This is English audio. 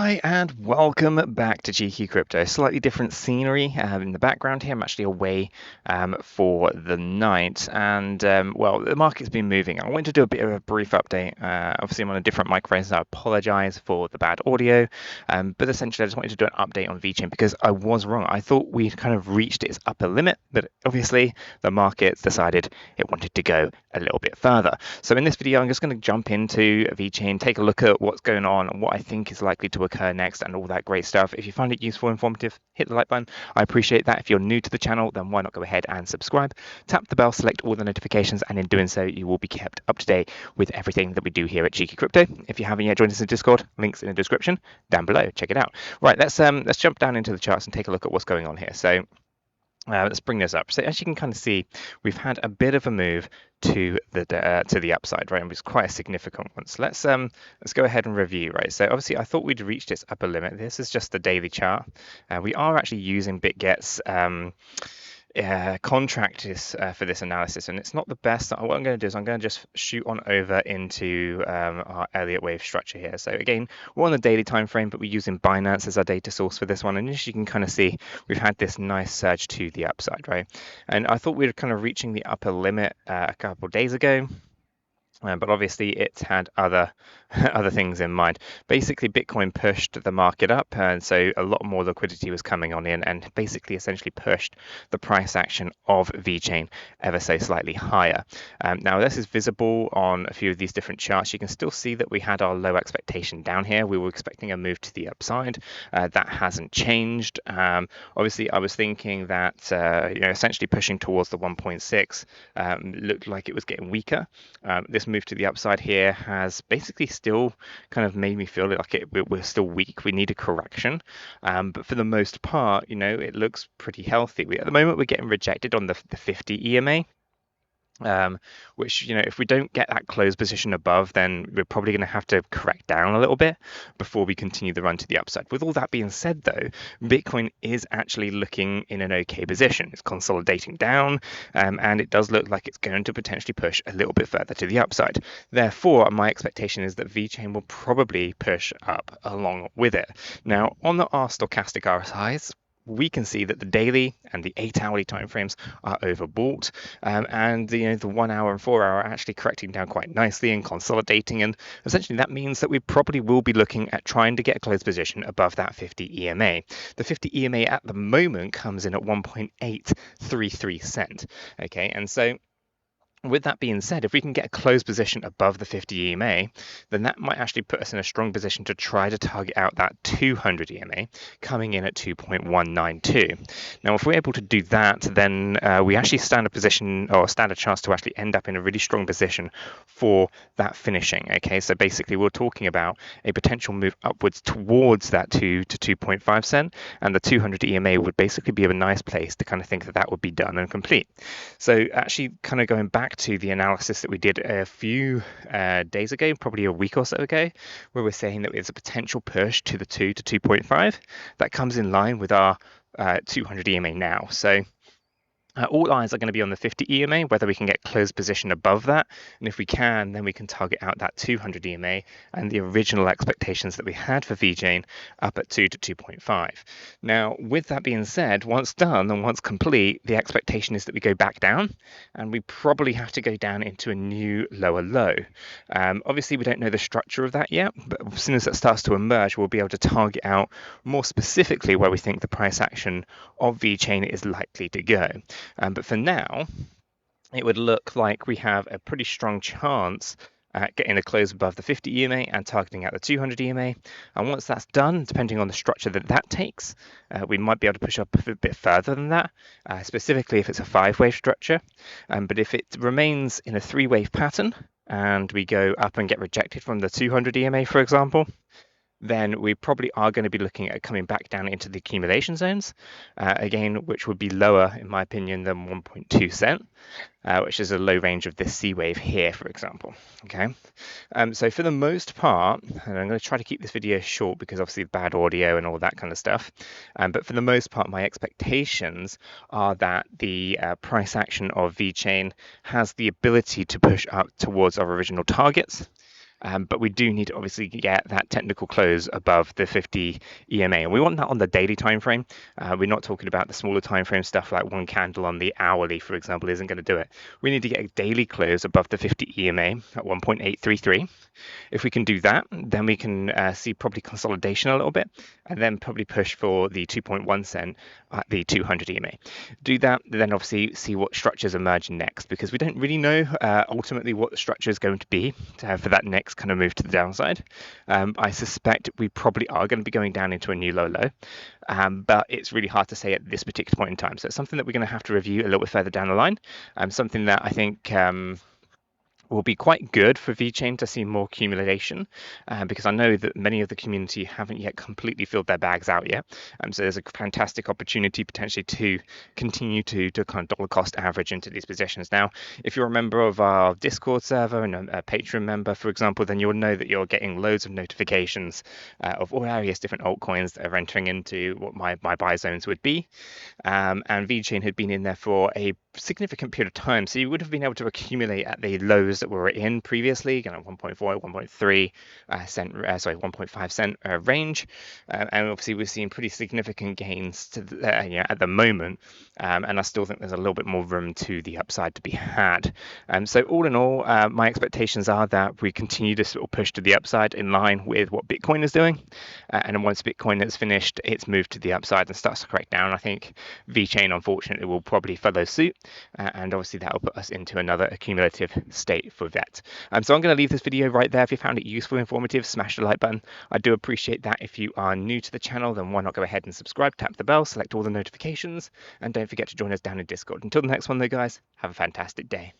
Hi and welcome back to 𝗕𝗘𝗪𝗏. Slightly different scenery in the background here. I'm actually away for the night, and well, the market's been moving. I wanted to do a bit of a brief update. Obviously, I'm on a different microphone, so I apologize for the bad audio. But essentially, I just wanted to do an update on Vechain because I was wrong. I thought we'd kind of reached its upper limit, but obviously the market's decided it wanted to go a little bit further. So in this video, I'm just going to jump into Vechain, take a look at what's going on and what I think is likely to occur next and all that great stuff. If you find it useful, informative, hit the like button. I appreciate that. If you're new to the channel, then why not go ahead and subscribe, tap the bell, select all the notifications, and in doing so, you will be kept up to date with everything that we do here at 𝗕𝗘𝗪𝗏. If you haven't yet joined us in Discord, links in the description down below. Check it out. Right, let's jump down into the charts and take a look at what's going on here. So let's bring this up. So as you can kind of see, we've had a bit of a move to the upside, right? And it's quite a significant one. So let's go ahead and review, right? So obviously, I thought we'd reached its upper limit. This is just the daily chart. We are actually using BitGet's contract for this analysis, and it's not the best. What I'm going to do is I'm going to just shoot on over into our Elliott wave structure here. So again, we're on the daily time frame, but we're using Binance as our data source for this one. And as you can kind of see, we've had this nice surge to the upside, right? And I thought we were kind of reaching the upper limit a couple of days ago. But obviously it's had other things in mind. Basically, Bitcoin pushed the market up, and so a lot more liquidity was coming on in, and basically essentially pushed the price action of Vechain ever so slightly higher. Now this is visible on a few of these different charts. You can still see that we had our low expectation down here. We were expecting a move to the upside. That hasn't changed. Obviously, I was thinking that essentially pushing towards the 1.6 looked like it was getting weaker. This move to the upside here has basically still kind of made me feel like we're still weak. We need a correction, but for the most part, it looks pretty healthy. At the moment, we're getting rejected on the 50 EMA. Which, if we don't get that close position above, then we're probably going to have to correct down a little bit before we continue the run to the upside. With all that being said, though, Bitcoin is actually looking in an okay position. It's consolidating down, and it does look like it's going to potentially push a little bit further to the upside. Therefore, my expectation is that Vechain will probably push up along with it. Now, on the stochastic RSIs, we can see that the daily and the 8-hourly timeframes are overbought, and the 1 hour and 4 hour are actually correcting down quite nicely and consolidating, and essentially that means that we probably will be looking at trying to get a close position above that 50 EMA. The 50 EMA at the moment comes in at 1.833 cent. Okay, and so with that being said, if we can get a closed position above the 50 EMA, then that might actually put us in a strong position to try to target out that 200 EMA coming in at 2.192. Now, if we're able to do that, then we actually stand a chance to actually end up in a really strong position for that finishing. Okay, so basically we're talking about a potential move upwards towards that 2 to 2.5 cent, and the 200 EMA would basically be a nice place to kind of think that would be done and complete. So actually kind of going back to the analysis that we did a few days ago, probably a week or so ago, where we're saying that there's a potential push to the 2 to 2.5. That comes in line with our 200 EMA now. So all eyes are going to be on the 50 EMA, whether we can get closed position above that. And if we can, then we can target out that 200 EMA and the original expectations that we had for Vechain up at 2 to 2.5. Now, with that being said, once done and once complete, the expectation is that we go back down, and we probably have to go down into a new lower low. Obviously, we don't know the structure of that yet, but as soon as that starts to emerge, we'll be able to target out more specifically where we think the price action of Vechain is likely to go. But for now, it would look like we have a pretty strong chance at getting a close above the 50 EMA and targeting out the 200 EMA. And once that's done, depending on the structure that takes, we might be able to push up a bit further than that, specifically if it's a 5-wave structure. But if it remains in a 3-wave pattern and we go up and get rejected from the 200 EMA, for example, then we probably are going to be looking at coming back down into the accumulation zones, again, which would be lower, in my opinion, than 1.2 cent, which is a low range of this C wave here, for example. Okay, so for the most part, and I'm going to try to keep this video short because obviously bad audio and all that kind of stuff, but for the most part, my expectations are that the price action of Vechain has the ability to push up towards our original targets. but we do need to obviously get that technical close above the 50 EMA, and we want that on the daily time frame. We're not talking about the smaller time frame stuff like one candle on the hourly, for example, isn't going to do it. We need to get a daily close above the 50 EMA at 1.833. If we can do that, then we can see probably consolidation a little bit, and then probably push for the 2.1 cent at the 200 EMA. Do that, then obviously see what structures emerge next, because we don't really know ultimately what the structure is going to be for that next kind of move to the downside. I suspect we probably are going to be going down into a new low, but it's really hard to say at this particular point in time. So it's something that we're going to have to review a little bit further down the line. Something that I think will be quite good for Vechain to see more accumulation, because I know that many of the community haven't yet completely filled their bags out yet. So there's a fantastic opportunity potentially to continue to kind of dollar cost average into these positions. Now, if you're a member of our Discord server and a Patreon member, for example, then you'll know that you're getting loads of notifications of all various different altcoins that are entering into what my buy zones would be. And Vechain had been in there for a significant period of time, so you would have been able to accumulate at the lows that we were in previously, kind of 1.4, 1.3 cent, 1.5 cent range, and obviously we're seeing pretty significant gains to at the moment, and I still think there's a little bit more room to the upside to be had. So all in all, my expectations are that we continue to sort of push to the upside in line with what Bitcoin is doing, and then once Bitcoin has finished its move to the upside and starts to correct down, I think Vechain unfortunately will probably follow suit, and obviously that will put us into another accumulative state for VET. So I'm going to leave this video right there. If you found it useful, informative, smash the like button. I do appreciate that. If you are new to the channel, then why not go ahead and subscribe, tap the bell, select all the notifications, and don't forget to join us down in Discord. Until the next one though, guys, have a fantastic day.